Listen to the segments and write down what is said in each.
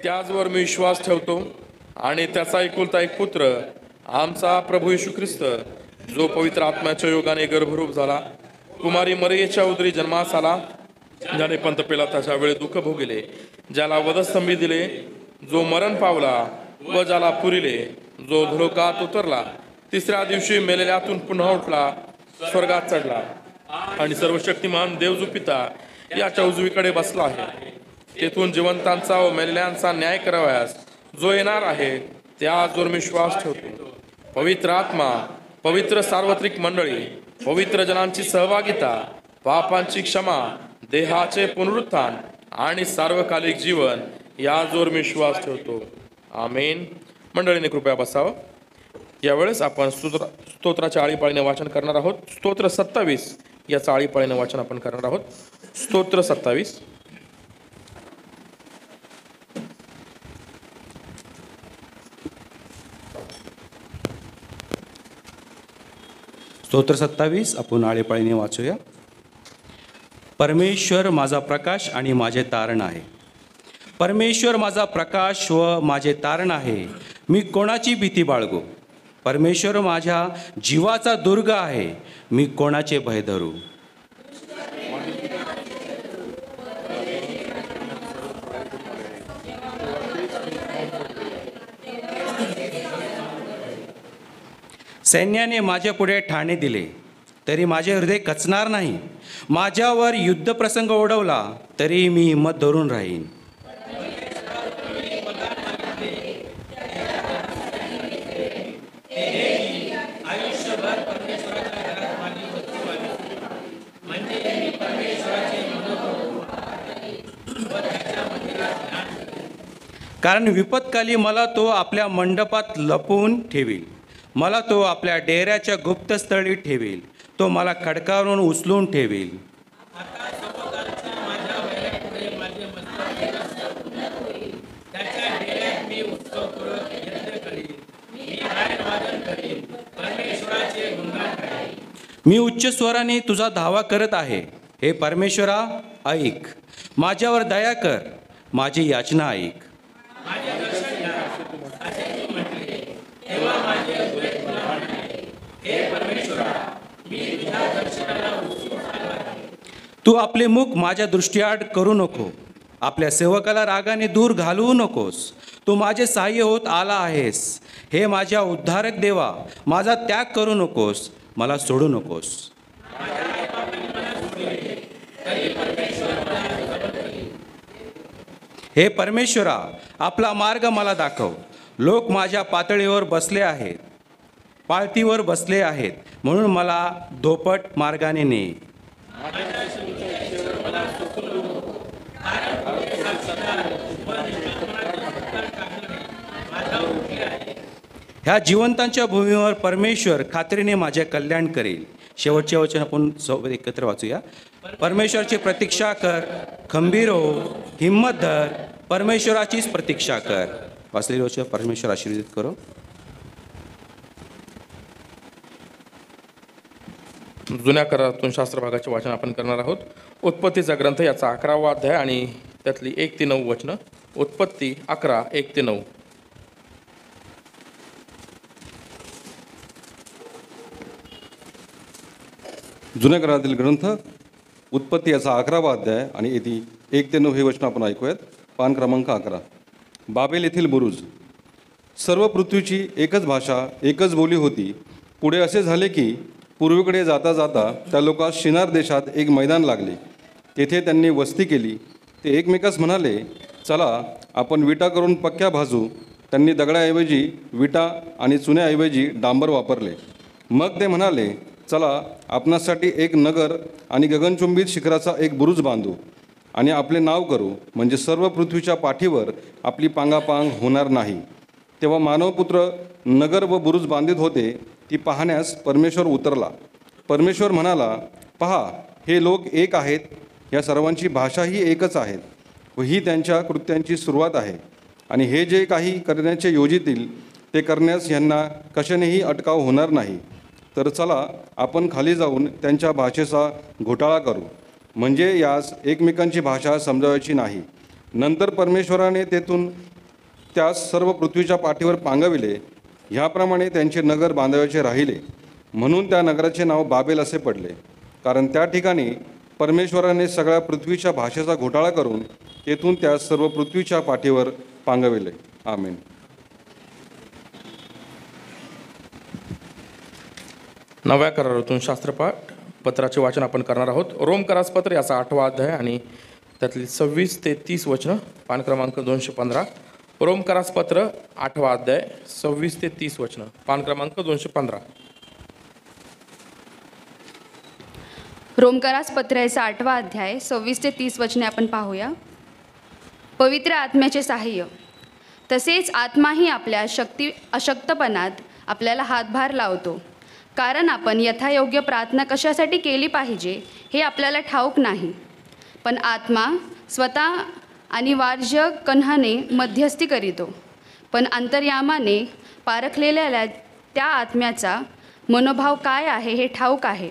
त्याचवर मी विश्वास ठेवतो आणि त्याचा एकुलता एक पुत्र आमचा प्रभू येशू ख्रिस्त, जो पवित्र आत्म्याच्या योगाने गर्भरूप झाला, कुमारी मरियेच्या उदरी जन्मास आला, ज्याने पंत पिलाताच्या वेळी दुःख भोगिले, ज्याला वधस्तंभी दिले, जो मरण पावला व ज्याला पुरिले, जो धुलोकात उतरला, तिसऱ्या दिवशी मेलेल्यातून पुन्हा उठला, स्वर्गात चढला आणि सर्वशक्तिमान देव पिता याच्या उजवीकडे बसला आहे. तेथून जिवंतांचा व मेलेल्यांचा न्याय करावयास जो येणार आहे, त्याचवर मी विश्वास ठेवतो. पवित्र आत्मा, पवित्र सार्वत्रिक मंडळी, पवित्र जनांची सहभागिता, पापांची क्षमा, देहाचे पुनरुत्थान आणि सार्वकालिक जीवन, याचवर मी विश्वास ठेवतो. आमेन. मंडळीने कृपया बसावं. यावेळेस आपण स्तोत्राच्या आळीपाळीने वाचन करणार आहोत. स्तोत्र 27 याचं आळीपाळीने वाचन आपण करणार आहोत. स्तोत्र 27. स्तोत्र 27 आपण आळीपाळीने वाचूया. परमेश्वर माझा प्रकाश आणि माझे तारण आहे. परमेश्वर माझा प्रकाश व माझे तारण आहे, मी कोणाची भीती बाळगू. परमेश्वर माझ्या जीवाचा दुर्ग आहे, मी कोणाचे भय धरू. सैन्याने माझ्या पुढे ठाणे दिले तरी माझे हृदय कचणार नाही. माझ्यावर युद्धप्रसंग ओढवला तरी मी हिंमत धरून राहीन. कारण विपत्काली मला तो आपल्या मंडपात लपवून ठेवील. मला तो आपल्या डेऱ्याच्या गुप्तस्थळी ठेवील. तो मला खडकावरून उचलून ठेवील. मी उच्च स्वराने तुझा धावा करत आहे. हे परमेश्वरा, ऐक. माझ्यावर दया कर, माझी याचना ऐक. तू आपले मुख माझ्या दृष्टीआड करू नको. आपल्या सेवकाला रागाने दूर घालवू नकोस. तू माझे सहाय्य होत आला आहेस. हे माझ्या उद्धारक देवा, माझा त्याग करू नकोस, मला सोडू नकोस. हे परमेश्वरा, आपला मार्ग मला दाखव. लोक माझ्या पातळीवर बसले आहेत, पाळतीवर बसले आहेत, म्हणून मला धोपट मार्गाने ने. ह्या जिवंतांच्या भूमीवर परमेश्वर खात्रीने माझे कल्याण करेल. शेवटचे वचन आपण सोबत एकत्र वाचूया. परमेश्वराची प्रतीक्षा कर, खंबीर हो, हिम्मत धर, परमेश्वराचीच प्रतीक्षा कर. वाचलेली वचन परमेश्वर आशीर्वादित करो. जुन्या करारातून शास्त्र भागाचे वाचन आपण करणार आहोत. उत्पत्तीचा ग्रंथ याचा 11वा अध्याय आणि त्यातली 1 ते 9 वचनं. उत्पत्ती 11, 1 ते 9. जुन्या करारातील ग्रंथ उत्पत्ती याचा 11वा अध्याय आणि येथे 1 ते 9 हे वचन आपण ऐकूयात. पान क्रमांक 11. बाबेल येथील बुरुज. सर्व पृथ्वीची एकच भाषा, एकच बोली होती. पुढे असे झाले की पूर्वेकडे जाता जाता त्या लोकांस शिनार देशात एक मैदान लागले. तेथे त्यांनी वस्ती केली. ते एकमेकास म्हणाले, चला आपण विटा करून पक्क्या भाजू. त्यांनी दगडाऐवजी विटा आणि चुन्याऐवजी डांबर वापरले. मग ते म्हणाले, चला आपणासाठी एक नगर आणि गगनचुंबित शिखराचा एक बुरुज बांधू आणि आपले नाव करू, म्हणजे सर्व पृथ्वीच्या पाठीवर आपली पांगापांग होणार नाही. तेव्हा मानवपुत्र नगर व बुरुज बांधित होते. ती पाहण्यास परमेश्वर उतरला. परमेश्वर म्हणाला, पहा, हे लोक एक आहेत. या सर्वांची भाषाही एकच आहेत व ही त्यांच्या कृत्यांची सुरुवात आहे. आणि हे जे काही करण्याचे योजितील ते करण्यास ह्यांना कशानेही अटकाव होणार नाही. तर चला आपण खाली जाऊन त्यांच्या भाषेचा घोटाळा करू, म्हणजे यास एकमेकांची भाषा समजावायची नाही. नंतर परमेश्वराने तेथून त्यास सर्व पृथ्वीच्या पाठीवर पांगविले, ह्याप्रमाणे त्यांचे नगर बांधावयाचे राहिले. म्हणून त्या नगराचे नाव बाबेल असे पडले, कारण त्या ठिकाणी परमेश्वराने सगळ्या पृथ्वीच्या भाषेचा घोटाळा करून तेथून त्यास सर्व पृथ्वीच्या पाठीवर पांगविले. आमेन. नव्या करारातून शास्त्रपाठ पत्राचे वाचन आपण करणार आहोत. रोमकरास पत्र याचा 8वा अध्याय आणि त्यातली 26 ते 30 वचनं, पान क्रमांक 215. रोमकरास पत्र 8वा अध्याय 26 ते 30 वचनं, पान क्रमांक 215. रोमकरास पत्राचा 8वा अध्याय 26 ते 30 वचने आपण पाहूया. पवित्र आत्म्याचे सहाय्य. तसेच आत्माही आपल्या अशक्तपणात आपल्याला हातभार लावतो, कारण आपण यथायोग्य प्रार्थना कशासाठी केली पाहिजे हे आपल्याला ठाऊक नाही. पण आत्मा स्वतः अनिवार्य कन्हाने मध्यस्थी करीतो. पण अंतर्यामाने पारखलेल्या त्या आत्म्याचा मनोभाव काय आहे हे ठाऊक आहे,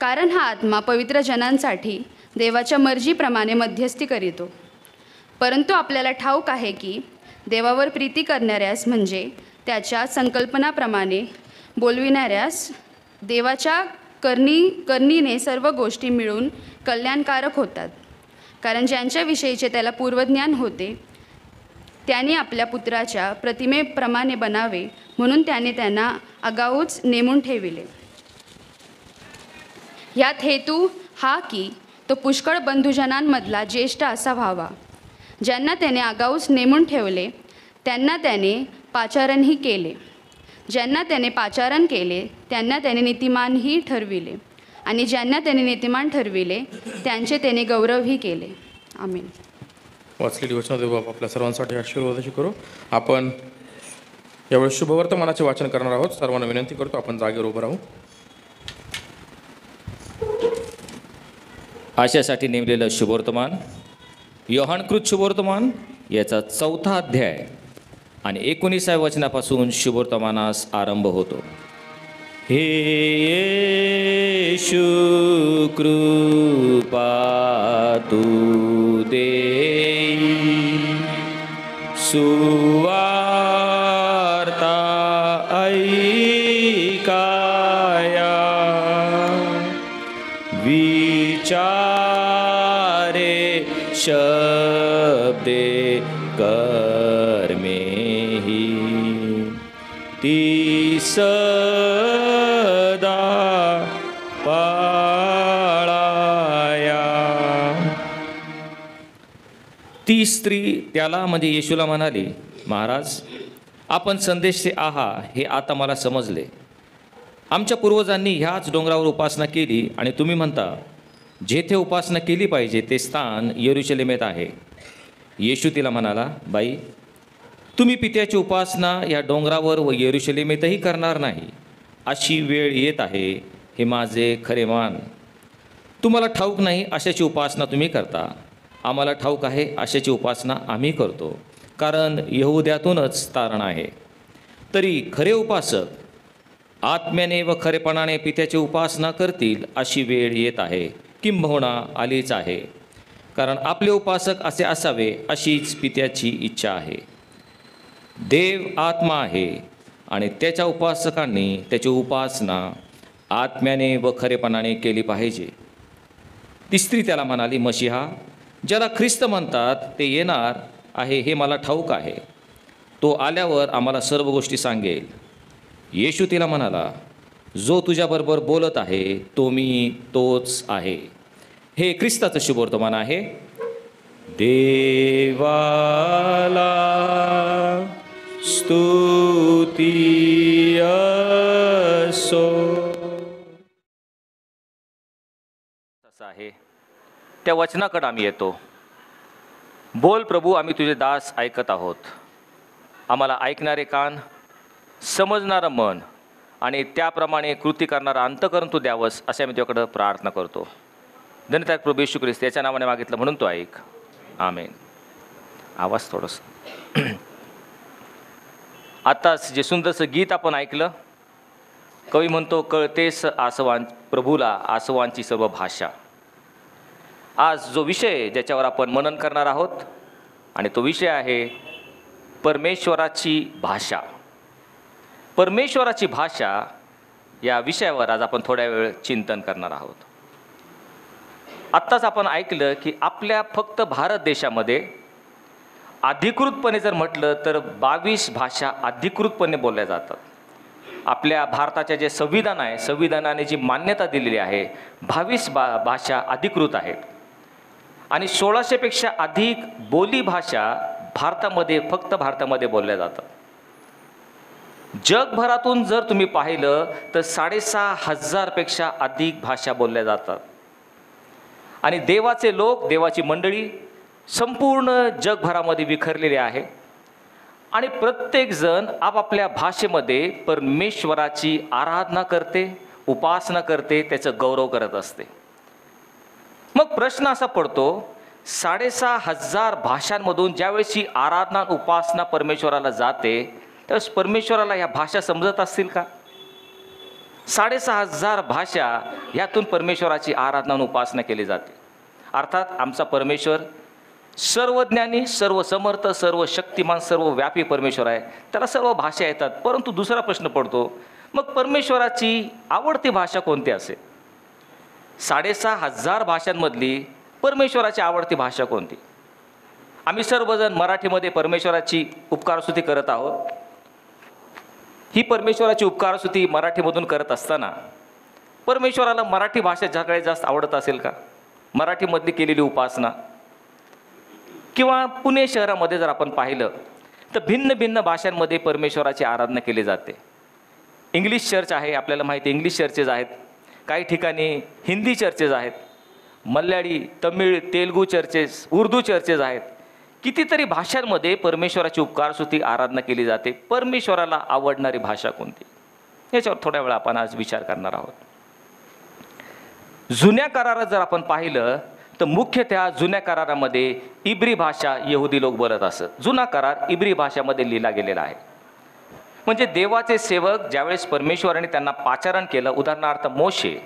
कारण हा आत्मा पवित्र जनांसाठी देवाच्या मर्जीप्रमाणे मध्यस्थी करीतो. परंतु आपल्याला ठाऊक आहे की देवावर प्रीती करणाऱ्यास, म्हणजे त्याच्या संकल्पनाप्रमाणे बोलविणाऱ्यास, देवाच्या करणीने सर्व गोष्टी मिळून कल्याणकारक होतात. कारण ज्यांच्याविषयीचे त्याला पूर्वज्ञान होते, त्यांनी आपल्या पुत्राच्या प्रतिमेप्रमाणे बनावे म्हणून त्याने त्यांना आगाऊच नेमून ठेविले. यात हेतू हा की तो पुष्कळ बंधुजनांमधला ज्येष्ठ असा व्हावा. ज्यांना त्याने आगाऊच नेमून ठेवले त्यांना त्याने पाचारणही केले. ज्यांना त्याने पाचारण केले त्यांना त्याने नीतिमानही ठरविले, आणि ज्यांना त्याने नीतिमान ठरविले त्यांचे त्याने गौरवही केले. आमीन. वाचलेली वचनं देव बाप आपल्या सर्वांसाठी आशीर्वादाची करू. आपण यावेळेस शुभवर्तमानाचे वाचन करणार आहोत. सर्वांना विनंती करतो आपण जागेवर उभं राहू. आशासाठी नेमलेलं शुभवर्तमान योहानकृत शुभवर्तमान याचा 4था अध्याय आणि 19व्या वचनापासून शुभवर्तमानास आरंभ होतो. हे येशू कृपा तू देई, सुवार्ता ऐकाया, विचारे शब्दे कर्मेहि, ती सदा पाळाया. ती स्त्री त्याला म्हणजे येशूला म्हणाली, महाराज, आपण संदेशचे आहात हे आता मला समजले. आमच्या पूर्वजांनी ह्याच डोंगरावर उपासना केली आणि तुम्ही म्हणता जेथे उपासना केली पाहिजे ते स्थान यरुशलेमेत आहे. येशू तिला म्हणाला, बाई, तुम्ही पित्याची उपासना या डोंगरावर व यरुशलेमेतही करणार नाही. अशी वेळ येत आहे, हे माझे खरे मान. तुम्हाला ठाऊक नाही अशाची उपासना तुम्ही करता. आम्हाला ठाऊक आहे अशाची उपासना आम्ही करतो, कारण यहुद्यातूनच तारण आहे. तरी खरे उपासक आत्म्याने व खरेपणाने पित्याची उपासना करतील अशी वेळ येत आहे, किंबहुना आलीच आहे. कारण आपले उपासक असे असावे अशीच पित्याची इच्छा आहे. देव आत्मा आहे आणि त्याच्या उपासकांनी त्याची उपासना आत्म्याने व खरेपणाने केली पाहिजे. ती स्त्री त्याला म्हणाली, मशिहा, ज्याला ख्रिस्त म्हणतात ते येणार आहे हे मला ठाऊक आहे. तो आल्यावर आम्हाला सर्व गोष्टी सांगेल. येशू तिला म्हणाला, जो तुझ्याबरोबर बोलत आहे तो मी तोच आहे. हे ख्रिस्ताचं शुभवर्तमान आहे. देवाला स्तुती असो. तसं आहे. त्या वचनाकडे आम्ही येतो. बोल प्रभू, आम्ही तुझे दास ऐकत आहोत. आम्हाला ऐकणारे कान, समजणारं मन आणि त्याप्रमाणे कृती करणारा अंतःकरण तू द्यावंस असे आम्ही तुझ्याकडं प्रार्थना करतो. धन्यवाद प्रभू येशू ख्रिस्त, याच्या नावाने मागितलं म्हणून तो ऐक. आमेन. आवाज थोडंसं. आत्ताच जे सुंदरसं गीत आपण ऐकलं, कवी म्हणतो, कळतेस आसवां प्रभूला आसवांची सर्व भाषा. आज जो विषय ज्याच्यावर आपण मनन करणार आहोत आणि तो विषय आहे परमेश्वराची भाषा. परमेश्वराची भाषा या विषयावर आज आपण थोड्या वेळ चिंतन करणार आहोत. आत्ताच आपण ऐकलं की आपल्या फक्त भारत देशामध्ये अधिकृतपणे जर म्हटलं तर 22 भाषा अधिकृतपणे बोलल्या जातात. आपल्या भारताचे जे संविधान आहे, संविधानाने जी मान्यता दिलेली आहे, 22 भाषा अधिकृत आहेत आणि 1600पेक्षा अधिक बोली भाषा भारतामध्ये, फक्त भारतामध्ये बोलल्या जातात. जगभरातून जर तुम्ही पाहिलं तर 6500पेक्षा अधिक भाषा बोलल्या जातात आणि देवाचे लोक, देवाची मंडळी संपूर्ण जगभरामध्ये विखरलेले आहे आणि प्रत्येकजण आपापल्या भाषेमध्ये परमेश्वराची आराधना करते, उपासना करते, त्याचं गौरव करत असते. मग प्रश्न असा पडतो, 6500 भाषांमधून ज्यावेळेस ही आराधना उपासना परमेश्वराला जाते त्यावेळेस परमेश्वराला ह्या भाषा समजत असतील का? 6500 भाषा ह्यातून परमेश्वराची आराधना उपासना केली जाते. अर्थात आमचा परमेश्वर सर्वज्ञानी, सर्व समर्थ, सर्व शक्तिमान, सर्व व्यापी परमेश्वर आहे, त्याला सर्व भाषा येतात. परंतु दुसरा प्रश्न पडतो, मग परमेश्वराची आवडती भाषा कोणती असेल? 6500 भाषांमधली परमेश्वराची आवडती भाषा कोणती? आम्ही सर्वजण मराठीमध्ये परमेश्वराची उपकारस्तुती करत आहोत. ही परमेश्वराची उपकारस्तुती मराठीमधून करत असताना परमेश्वराला मराठी भाषा सगळ्यात जास्त आवडत असेल का? मराठीमधली केलेली उपासना किंवा पुणे शहरामध्ये जर आपण पाहिलं तर भिन्न भिन्न भाषांमध्ये परमेश्वराची आराधना केली जाते. इंग्लिश चर्च आहे, आपल्याला माहिती इंग्लिश चर्चेस आहेत, काही ठिकाणी हिंदी चर्चेस आहेत, मल्याळी, तमिळ, तेलुगू चर्चेस, उर्दू चर्चेस आहेत. कितीतरी भाषांमध्ये परमेश्वराची उपकारस्तुती आराधना केली जाते. परमेश्वराला आवडणारी भाषा कोणती? याच्यावर थोड्या वेळा आपण आज विचार करणार आहोत. जुन्या करारात जर आपण पाहिलं तर मुख्यतः जुन्या करारामध्ये इब्री भाषा यहुदी लोक बोलत असत. जुना करार इब्री भाषामध्ये लिहिला गेलेला आहे. म्हणजे देवाचे सेवक ज्यावेळेस परमेश्वराने त्यांना पाचारण केलं, उदाहरणार्थ मोशे,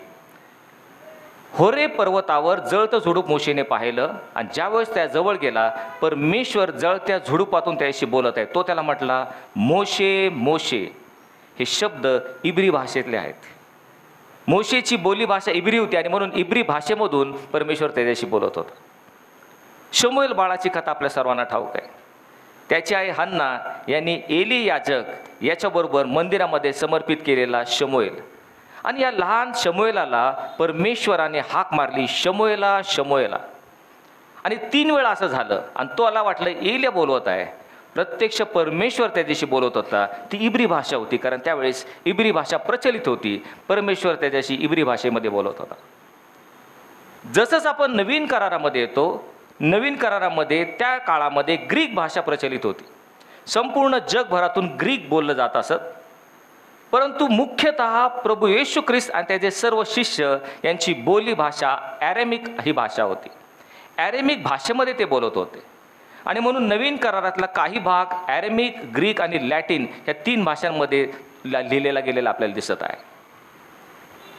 होरे पर्वतावर जळतं झुडूप मोशेने पाहिलं आणि ज्यावेळेस त्या जवळ गेला परमेश्वर जळत्या झुडूपातून त्याशी बोलत आहे. तो त्याला म्हटला मोशे मोशे. हे शब्द इब्री भाषेतले आहेत. मोशेची बोली भाषा इब्री होती आणि म्हणून इब्री भाषेमधून परमेश्वर त्याच्याशी बोलत होता. शमूएल बाळाची कथा आपल्या सर्वांना ठाऊक आहे. त्याची आई हन्ना यांनी एली याजक याच्याबरोबर मंदिरामध्ये समर्पित केलेला शमूएल, आणि या लहान शमूएलाला परमेश्वराने हाक मारली, शमूएला शमूएला. आणि 3 वेळा असं झालं आणि तो आला, वाटलं एलिया बोलवत आहे. प्रत्यक्ष परमेश्वर त्याच्याशी बोलत होता. ती इब्री भाषा होती, कारण त्यावेळेस इब्री भाषा प्रचलित होती. परमेश्वर त्याच्याशी इब्री भाषेमध्ये बोलत होता. जसंच आपण नवीन करारामध्ये येतो, नवीन करारामध्ये त्या काळामध्ये ग्रीक भाषा प्रचलित होती. संपूर्ण जगभरातून ग्रीक बोललं जात असत. परंतु मुख्यतः प्रभू येशू ख्रिस्त आणि त्याचे सर्व शिष्य यांची बोली भाषा ॲरेमिक ही भाषा होती. ॲरेमिक भाषेमध्ये ते बोलत होते आणि म्हणून नवीन करारातला काही भाग ॲरेमिक, ग्रीक आणि लॅटिन या 3 भाषांमध्ये लिहिलेला गेलेला आपल्याला दिसत आहे.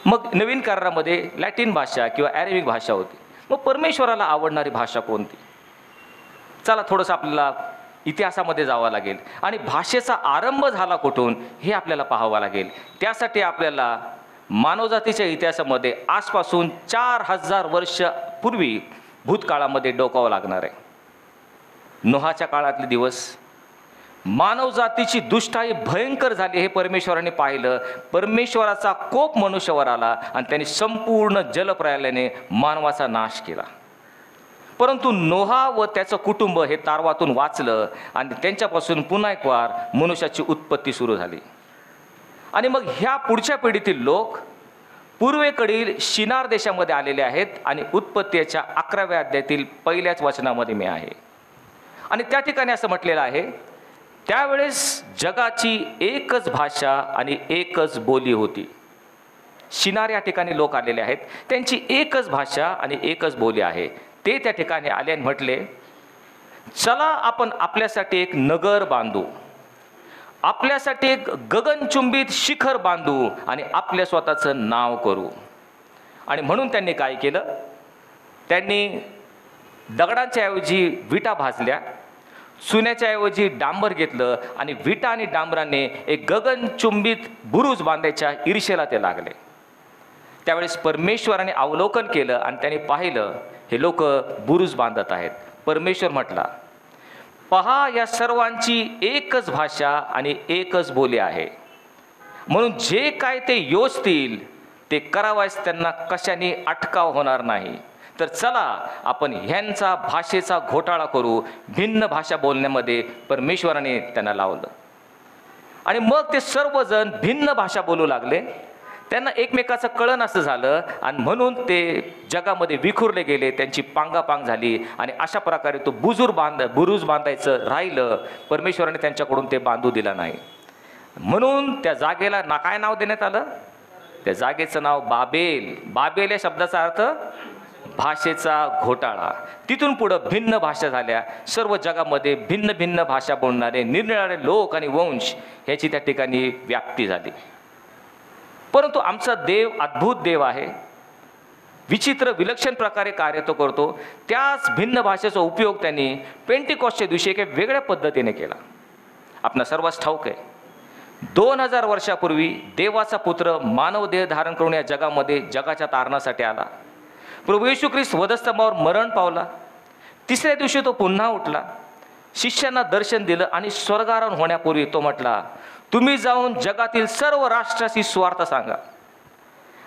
मग नवीन करारामध्ये लॅटिन भाषा किंवा ॲरेमिक भाषा होती. मग परमेश्वराला आवडणारी भाषा कोणती? चला थोडंसं आपल्याला इतिहासामध्ये जावं लागेल आणि भाषेचा आरंभ झाला कुठून हे आपल्याला पाहावं लागेल. त्यासाठी आपल्याला मानवजातीच्या इतिहासामध्ये आजपासून 4000 वर्ष पूर्वी भूतकाळामध्ये डोकावं लागणार आहे. नोहाच्या काळातले दिवस, मानवजातीची दुष्टाई भयंकर झाली हे परमेश्वराने पाहिलं. परमेश्वराचा कोप मनुष्यावर आला आणि त्यांनी संपूर्ण जलप्रलयाने मानवाचा नाश केला. परंतु नोहा व त्याचं कुटुंब हे तारवातून वाचलं आणि त्यांच्यापासून पुन्हा एक वार मनुष्याची उत्पत्ती सुरू झाली. आणि मग ह्या पुढच्या पिढीतील लोक पूर्वेकडील शिनार देशामध्ये आलेले आहेत आणि उत्पत्तीच्या 11व्या अध्यायातील पहिल्याच वचनामध्ये मी आहे. आणि त्या ठिकाणी असं म्हटलेलं आहे, त्यावेळेस जगाची एकच भाषा आणि एकच बोली होती. शिनार या ठिकाणी लोक आलेले आहेत, त्यांची एकच भाषा आणि एकच बोली आहे. ते त्या ठिकाणी आले आणि म्हटले, चला आपण आपल्यासाठी एक नगर बांधू, आपल्यासाठी एक गगनचुंबित शिखर बांधू आणि आपल्या स्वतःचं नाव करू. आणि म्हणून त्यांनी काय केलं, त्यांनी दगडांच्या ऐवजी विटा भाजल्या, चुन्याच्या ऐवजी डांबर घेतलं आणि विटा आणि डांबराने एक गगनचुंबित बुरुज बांधायच्या ईर्षेला ते लागले. त्यावेळेस परमेश्वराने अवलोकन केलं आणि त्याने पाहिलं हे लोक बुरुज बांधत आहेत. परमेश्वर म्हटला, पहा, या सर्वांची एकच भाषा आणि एकच बोली आहे, म्हणून जे काय ते योजतील ते करावयास त्यांना कशाने अटकाव होणार नाही. तर चला आपण ह्यांचा भाषेचा घोटाळा करू. भिन्न भाषा बोलण्यामध्ये परमेश्वराने त्यांना लावलं आणि मग ते सर्वजण भिन्न भाषा बोलू लागले. त्यांना एकमेकाचं कळन असं झालं आणि म्हणून ते जगामध्ये विखुरले गेले. त्यांची पांगापांग झाली आणि अशा प्रकारे तो बुरुज बांधायचं राहिलं. परमेश्वराने त्यांच्याकडून ते बांधू दिला नाही. म्हणून त्या जागेला काय नाव देण्यात आलं? त्या जागेचं नाव बाबेल. बाबेल या शब्दाचा अर्थ भाषेचा घोटाळा. तिथून पुढं भिन्न भाषा झाल्या. सर्व जगामध्ये भिन्न भिन्न भाषा बोलणारे निरनिराळे लोक आणि वंश ह्याची त्या ठिकाणी व्याप्ती झाली. परंतु आमचा देव अद्भुत देव आहे. विचित्र विलक्षण प्रकारे कार्य तो करतो. त्याच भिन्न भाषेचा उपयोग त्यांनी पेंटिकॉस्टच्या दिवशी एका वेगळ्या पद्धतीने केला. आपणा सर्वांस ठाऊक आहे, 2000 वर्षापूर्वी देवाचा पुत्र मानव देह धारण करून या जगामध्ये जगाच्या तारणासाठी आला. प्रभू येशू ख्रिस्त वधस्तंभावर मरण पावला. तिसऱ्या दिवशी तो पुन्हा उठला, शिष्यांना दर्शन दिलं आणि स्वर्गारोहण होण्यापूर्वी तो म्हटला, तुम्ही जाऊन जगातील सर्व राष्ट्राशी सुवार्थ सांगा.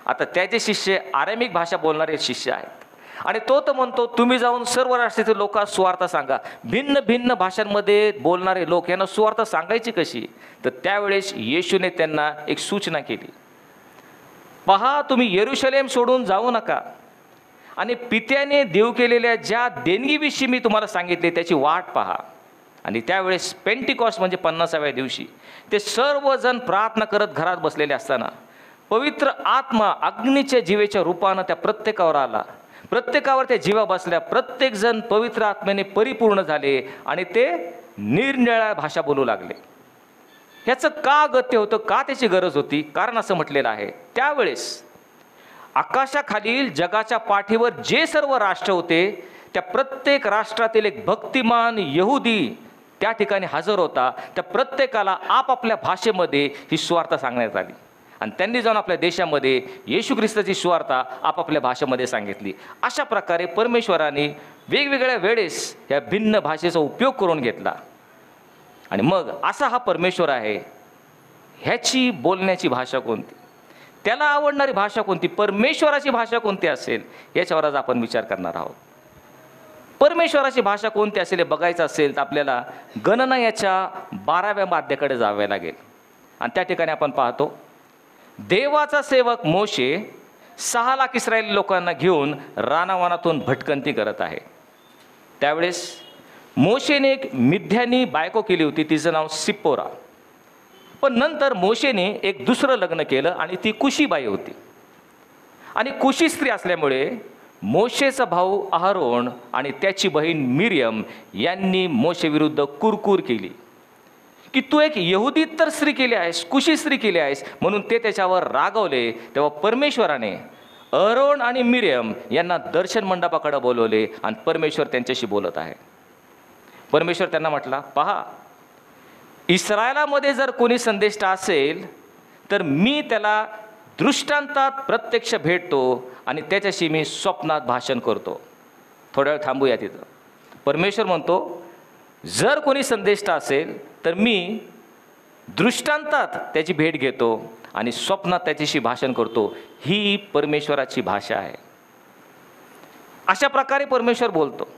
आता त्याचे शिष्य आरामिक भाषा बोलणारे शिष्य आहेत आणि तो तर म्हणतो तुम्ही जाऊन सर्व राष्ट्रातील लोकांना सुवार्थ सांगा. भिन्न भिन्न भाषांमध्ये बोलणारे लोक यांना सुवार्थ सांगायची कशी? तर त्यावेळेस येशूने त्यांना एक सूचना केली, पहा, तुम्ही यरूशलेम सोडून जाऊ नका आणि पित्याने देव केलेल्या ज्या देणगीविषयी मी तुम्हाला सांगितले त्याची वाट पहा. आणि त्यावेळेस पेंटिकॉस्ट म्हणजे 50व्या दिवशी ते सर्वजण प्रार्थना करत घरात बसलेले असताना पवित्र आत्मा अग्नीच्या जीवेच्या रूपानं त्या प्रत्येकावर आला. प्रत्येकावर त्या जीवा बसल्या. प्रत्येकजण पवित्र आत्म्याने परिपूर्ण झाले आणि ते निरनिराळ्या भाषा बोलू लागले. ह्याचं का अगत्य होतं, का त्याची गरज होती? कारण असं म्हटलेलं आहे, त्यावेळेस आकाशाखालील जगाच्या पाठीवर जे सर्व राष्ट्र होते त्या प्रत्येक राष्ट्रातील एक भक्तिमान यहुदी त्या ठिकाणी हजर होता. त्या प्रत्येकाला आपापल्या भाषेमध्ये ही सुवार्थ सांगण्यात आली आणि त्यांनी जाऊन आपल्या देशामध्ये येशू ख्रिस्ताची सुवार्थ आपापल्या भाषेमध्ये सांगितली. अशा प्रकारे परमेश्वराने वेगवेगळ्या वेळेस या भिन्न भाषेचा उपयोग करून घेतला. आणि मग असा हा परमेश्वर आहे, ह्याची बोलण्याची भाषा कोणती, त्याला आवडणारी भाषा कोणती, परमेश्वराची भाषा कोणती असेल, याच्यावर आज आपण विचार करणार आहोत. परमेश्वराची भाषा कोणती असेल हे बघायचं असेल तर आपल्याला गणना याच्या 12व्या अध्यायाकडे जावे लागेल. आणि त्या ठिकाणी आपण पाहतो, देवाचा सेवक मोशे 6 लाख इस्रायली लोकांना घेऊन रानावनातून भटकंती करत आहे. त्यावेळेस मोशेने एक मिद्यानी बायको केली होती, तिचं नाव सिप्पोरा. पण नंतर मोशेने एक दुसरं लग्न केलं आणि ती कुशीबाई होती. आणि कुशी स्त्री असल्यामुळे मोशेचा भाऊ अहरोन आणि त्याची बहीण मिरियम यांनी मोशेविरुद्ध कुरकुर केली की तू एक यहुदी तर स्त्री केली आहेस, कुशी स्त्री केली आहेस, म्हणून ते त्याच्यावर रागवले. तेव्हा परमेश्वराने अहरोन आणि मिरियम यांना दर्शन मंडपाकडे बोलवले आणि परमेश्वर त्यांच्याशी बोलत आहे. परमेश्वर त्यांना म्हटला, पहा, इस्रायलामध्ये जर कोणी संदेष्ट असेल तर मी त्याला दृष्टांतात प्रत्यक्ष भेटतो आणि त्याच्याशी मी स्वप्नात भाषण करतो. थोड्या वेळ थांबूया तिथं. परमेश्वर म्हणतो, जर कोणी संदेष्ट असेल तर मी दृष्टांतात त्याची भेट घेतो आणि स्वप्नात त्याच्याशी भाषण करतो. ही परमेश्वराची भाषा आहे. अशा प्रकारे परमेश्वर बोलतो.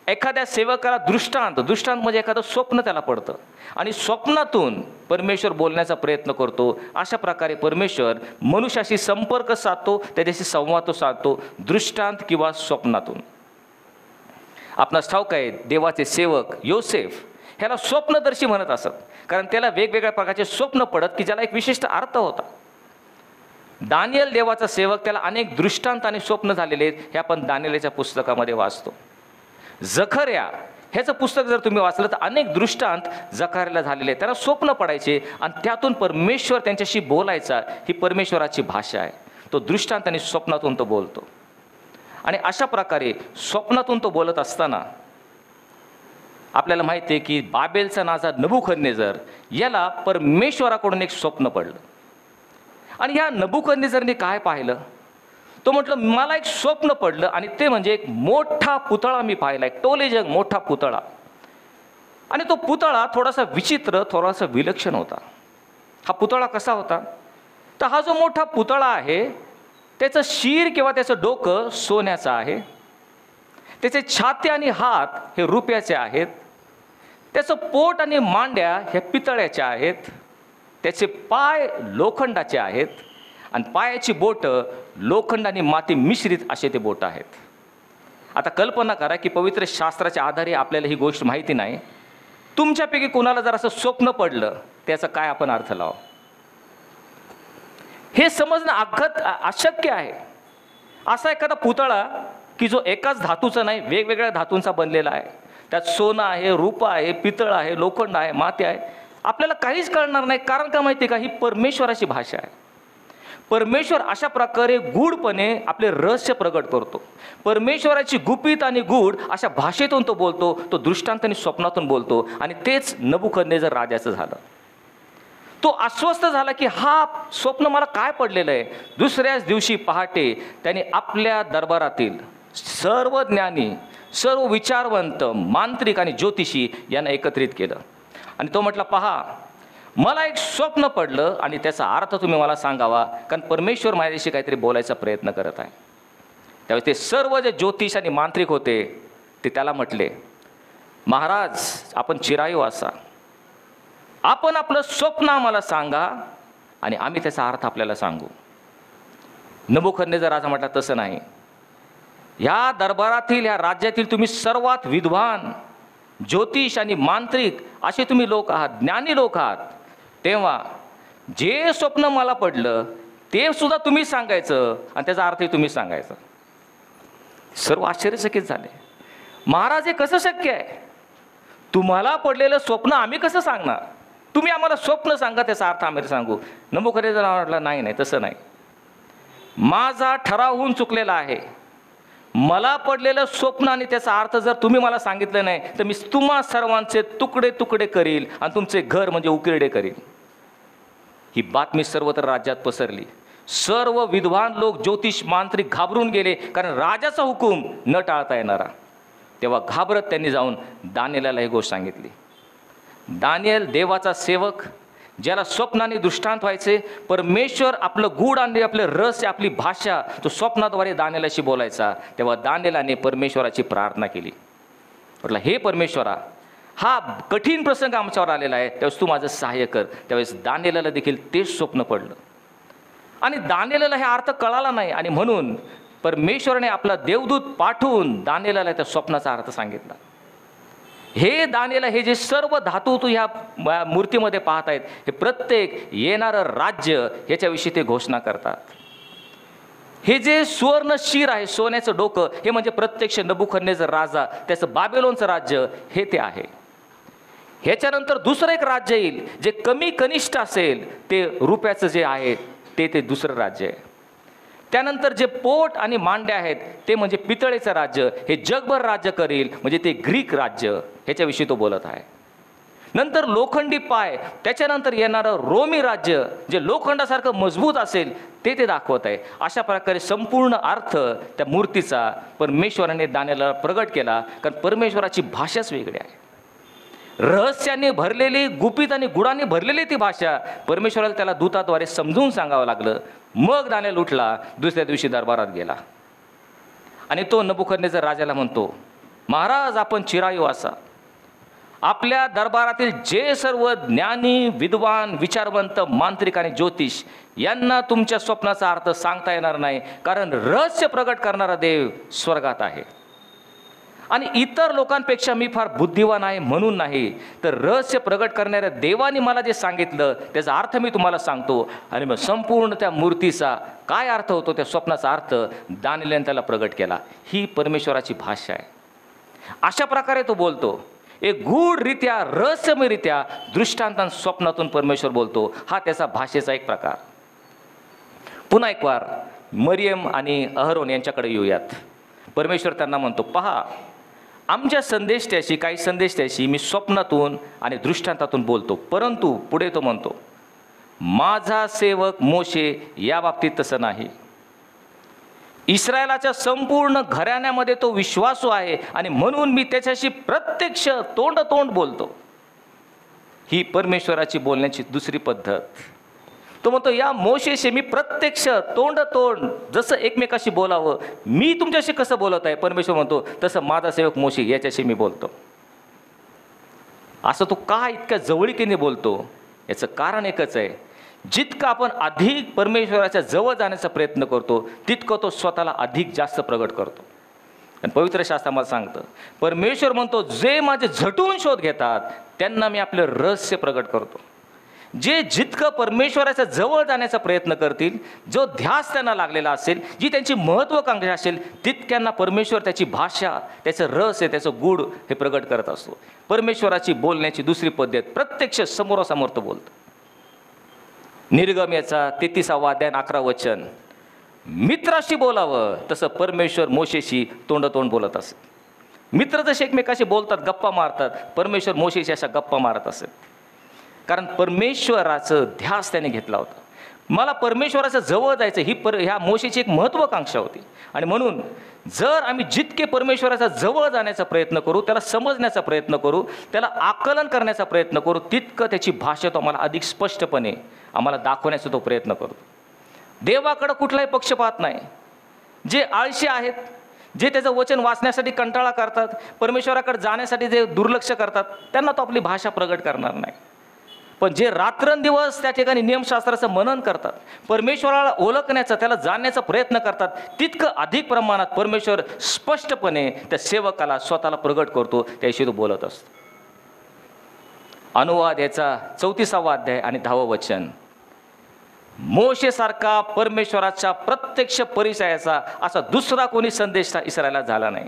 एखाद्या सेवकाला दृष्टांत म्हणजे एखादं स्वप्न त्याला पडतं आणि स्वप्नातून परमेश्वर बोलण्याचा प्रयत्न करतो. अशा प्रकारे परमेश्वर मनुष्याशी संपर्क साधतो, त्याच्याशी संवाद साधतो दृष्टांत किंवा स्वप्नातून. आपणास ठाऊक आहे, देवाचे सेवक योसेफ ह्याला स्वप्नदर्शी म्हणत असत, कारण त्याला वेगवेगळ्या प्रकारचे स्वप्न पडत की ज्याला एक विशिष्ट अर्थ होता. दानियल देवाचा सेवक, त्याला अनेक दृष्टांत आणि स्वप्न झालेले आहेत, हे आपण दानियेलच्या पुस्तकामध्ये वाचतो. जखर्या ह्याचं पुस्तक जर तुम्ही वाचलं तर अनेक दृष्टांत जखर्याला झालेले आहेत. त्यांना स्वप्न पडायचे आणि त्यातून परमेश्वर त्यांच्याशी बोलायचा. ही परमेश्वराची भाषा आहे. तो दृष्टांत आणि स्वप्नातून तो बोलतो. आणि अशा प्रकारे स्वप्नातून तो बोलत असताना आपल्याला माहिती आहे की बाबेलचा नाजा नबुकदनेझर याला परमेश्वराकडून एक स्वप्न पडलं. आणि ह्या नबुकदनेझरने काय पाहिलं? तो म्हटलं मला एक स्वप्न पडलं आणि ते म्हणजे एक मोठा पुतळा मी पाहिला, एक टोलेजंग मोठा पुतळा. आणि तो पुतळा थोडासा विचित्र, थोडासा विलक्षण होता. हा पुतळा कसा होता? तर हा जो मोठा पुतळा आहे त्याचं शीर किंवा त्याचं डोकं सोन्याचं आहे, त्याचे छाती आणि हात हे रुपयाचे आहेत, त्याचं पोट आणि मांड्या ह्या पितळ्याच्या आहेत, त्याचे पाय लोखंडाचे आहेत आणि पायाची बोटं लोखंड आणि माती मिश्रित असे ते बोटं आहेत. आता कल्पना करा की पवित्र शास्त्राच्या आधारे आपल्याला ही गोष्ट माहिती नाही. तुमच्यापैकी कोणाला जर असं स्वप्न पडलं त्याचा काय आपण अर्थ लावा? हे समजणं अशक्य आहे. असा एखादा पुतळा की जो एकाच धातूचा नाही, वेगवेगळ्या धातूंचा बनलेला आहे, त्यात सोनं आहे, रूप आहे, पितळ आहे, लोखंड आहे, माती आहे, आपल्याला काहीच कळणार नाही. कारण का माहिती का? ही परमेश्वराची भाषा आहे. परमेश्वर अशा प्रकारे गूढपणे आपले रहस्य प्रगट करतो. परमेश्वराची गुपित आणि गूढ अशा भाषेतून तो बोलतो, तो दृष्टांत आणि स्वप्नातून बोलतो. आणि तेच नबुकदनेझर राजाचं झालं. तो अस्वस्थ झाला की हा स्वप्न मला काय पडलेलं आहे. दुसऱ्याच दिवशी पहाटे त्याने आपल्या दरबारातील सर्व ज्ञानी, सर्व विचारवंत, मांत्रिक आणि ज्योतिषी यांना एकत्रित केलं आणि तो म्हटला, पहा मला एक स्वप्न पडलं आणि त्याचा अर्थ तुम्ही मला सांगावा, कारण परमेश्वर माझ्याशी काहीतरी बोलायचा प्रयत्न करत आहे. त्यावेळेस ते सर्व जे ज्योतिष आणि मांत्रिक होते ते त्याला म्हटले, महाराज आपण चिरायू असा, आपण आपलं स्वप्न आम्हाला सांगा आणि आम्ही त्याचा अर्थ आपल्याला सांगू. नबुकदनेझर राजा म्हटला, तसं नाही. ह्या दरबारातील, ह्या राज्यातील तुम्ही सर्वात विद्वान, ज्योतिष आणि मांत्रिक असे तुम्ही लोक आहात, ज्ञानी लोक आहात. तेव्हा जे स्वप्न मला पडलं ते सुद्धा तुम्ही सांगायचं आणि त्याचा अर्थही तुम्ही सांगायचा. सर्व आश्चर्यचकित झाले. महाराज हे कसं शक्य आहे? तुम्हाला पडलेलं स्वप्न आम्ही कसं सांगणार? तुम्ही आम्हाला स्वप्न सांगा, त्याचा अर्थ आम्ही सांगू. नबुकदनेझर म्हटला, नाही नाही तसं नाही. माझा ठराव होऊन चुकलेला आहे. मला पडलेलं स्वप्न आणि त्याचा अर्थ जर तुम्ही मला सांगितलं नाही तर मी तुम्हा सर्वांचे तुकडे तुकडे करील आणि तुमचे घर म्हणजे उकिरडे करील. ही बातमी सर्वत्र राज्यात पसरली. सर्व विद्वान लोक, ज्योतिष, मांत्रिक घाबरून गेले, कारण राजाचा हुकूम न टाळता येणारा. तेव्हा घाबरत त्यांनी जाऊन दानिएलला ही गोष्ट सांगितली. दानिएल देवाचा सेवक, ज्याला स्वप्नाने दृष्टांत व्हायचे. परमेश्वर आपलं गूढ आणि आपलं रहस्य, आपली भाषा तो स्वप्नाद्वारे दानिएलाशी बोलायचा. तेव्हा दानिएलाने परमेश्वराची प्रार्थना केली. म्हटलं, हे परमेश्वरा, हा कठीण प्रसंग आमच्यावर आलेला आहे, त्यावेळेस तू माझं सहाय्य कर. त्यावेळेस दानिएलाला देखील तेच स्वप्न पडलं आणि दानिएलाला हे अर्थ कळाला नाही आणि म्हणून परमेश्वराने आपला देवदूत पाठवून दानिएलाला त्या स्वप्नाचा अर्थ सांगितला. हे दानिएला, हे जे सर्व धातू तू ह्या मूर्तीमध्ये पाहत आहेत, हे प्रत्येक येणारं राज्य ह्याच्याविषयी ते घोषणा करतात. हे जे सुवर्ण शिर आहे, सोन्याचं डोकं, हे म्हणजे प्रत्यक्ष नबुकदनेझर राजा, त्याचं बाबेलोनचं राज्य हे ते आहे. ह्याच्यानंतर दुसरं एक राज्य येईल जे कमी कनिष्ठ असेल, ते रुपयाचं जे आहे ते दुसरं राज्य आहे. त्यानंतर जे पोट आणि मांड्या आहेत ते म्हणजे पितळेचं राज्य, हे जगभर राज्य करील, म्हणजे ते ग्रीक राज्य, ह्याच्याविषयी तो बोलत आहे. नंतर लोखंडी पाय, त्याच्यानंतर येणारं रोमी राज्य जे लोखंडासारखं मजबूत असेल ते दाखवत आहे. अशा प्रकारे संपूर्ण अर्थ त्या मूर्तीचा परमेश्वराने दानिएलाला प्रगट केला, कारण परमेश्वराची भाषाच वेगळी आहे. रहस्याने भरलेली, गुपित आणि गुडाने भरलेली ती भाषा परमेश्वराला त्याला दूताद्वारे समजून सांगावं लागलं. मग दानिएल उठला, दुसऱ्या दिवशी दरबारात गेला आणि तो नबुकदनेझर राजाला म्हणतो, महाराज आपण चिरायू असा, आपल्या दरबारातील जे सर्व ज्ञानी, विद्वान, विचारवंत, मांत्रिक आणि ज्योतिष यांना तुमच्या स्वप्नाचा अर्थ सांगता येणार नाही, कारण रहस्य प्रगट करणारा देव स्वर्गात आहे. आणि इतर लोकांपेक्षा मी फार बुद्धिवान आहे म्हणून नाही, तर रहस्य प्रगट करणाऱ्या देवाने मला जे सांगितलं त्याचा अर्थ मी तुम्हाला सांगतो. आणि मग संपूर्ण त्या मूर्तीचा काय अर्थ होतो, त्या स्वप्नाचा अर्थ दानिएलने त्याला प्रगट केला. ही परमेश्वराची भाषा आहे. अशा प्रकारे तो बोलतो. एक गूढरित्या, रहस्यमयरित्या, दृष्टांतान, स्वप्नातून परमेश्वर बोलतो. हा त्याचा भाषेचा एक प्रकार. पुन्हा एक वार मरियम आणि अहरोन यांच्याकडे येऊयात. परमेश्वर त्यांना म्हणतो, पहा आमच्या संदेश काही संदेश त्याशी मी स्वप्नातून आणि दृष्टांतातून बोलतो, परंतु पुढे तो म्हणतो माझा सेवक मोशे या बाबतीत तसं नाही. इस्रायलाच्या संपूर्ण घराण्यामध्ये तो विश्वासू आहे आणि म्हणून मी त्याच्याशी प्रत्यक्ष तोंड बोलतो. ही परमेश्वराची बोलण्याची दुसरी पद्धत. तो म्हणतो या मोशेशी मी प्रत्यक्ष तोंड जसं एकमेकाशी बोलावं, मी तुमच्याशी कसं बोलत आहे परमेश्वर म्हणतो तसं माझा सेवक मोशे याच्याशी मी बोलतो. असं तो का इतक्या जवळीकीने बोलतो? याचं कारण एकच आहे, जितकं आपण अधिक परमेश्वराच्या जवळ जाण्याचा प्रयत्न करतो तितकं तो स्वतःला अधिक जास्त प्रगट करतो. आणि पवित्र शास्त्र आम्हाला सांगतं, परमेश्वर म्हणतो जे माझे झटून शोध घेतात त्यांना मी आपलं रहस्य प्रगट करतो. जे जितकं परमेश्वराच्या जवळ जाण्याचा प्रयत्न करतील, जो ध्यास त्यांना लागलेला असेल, जी त्यांची महत्त्वाकांक्षा असेल, तितक्यांना परमेश्वर त्याची भाषा, त्याचं रहस्य, त्याचं गूढ हे प्रगट करत असतो. परमेश्वराची बोलण्याची दुसरी पद्धत प्रत्यक्ष समोरासमोर तो बोलतो. निर्गम याचा 33वा अध्याय 11 वचन, मित्राशी बोलावं तसं परमेश्वर मोशेशी तोंड बोलत असे. मित्र जसे एकमेकाशी बोलतात, गप्पा मारतात, परमेश्वर मोशेशी अशा गप्पा मारत असे. कारण परमेश्वराचं ध्यास त्याने घेतला होता. मला परमेश्वराच्या जवळ जायचं ही ह्या मोशेची एक महत्त्वाकांक्षा होती. आणि म्हणून जर आम्ही जितके परमेश्वराच्या जवळ जाण्याचा प्रयत्न करू, त्याला समजण्याचा प्रयत्न करू, त्याला आकलन करण्याचा प्रयत्न करू, तितकं त्याची भाषा तो आम्हाला अधिक स्पष्टपणे आम्हाला दाखवण्याचा तो प्रयत्न करतो. देवाकडं कुठलाही पक्षपात नाही. जे आळशी आहेत, जे त्याचं वचन वाचण्यासाठी कंटाळा करतात, परमेश्वराकडे जाण्यासाठी जे दुर्लक्ष करतात, त्यांना तो आपली भाषा प्रगट करणार नाही. पण जे रात्रंदिवस त्या ठिकाणी नियमशास्त्राचं मनन करतात, परमेश्वराला ओळखण्याचा, त्याला जाणण्याचा प्रयत्न करतात, तितकं अधिक प्रमाणात परमेश्वर स्पष्टपणे त्या सेवकाला स्वतःला प्रगट करतो, त्याशी तो बोलत असतो. अनुवाद याचा 34वा अध्याय आणि 10वं वचन, मोशेसारखा परमेश्वराच्या प्रत्यक्ष परिचयाचा असा दुसरा कोणी संदेश इस्रायला झाला नाही.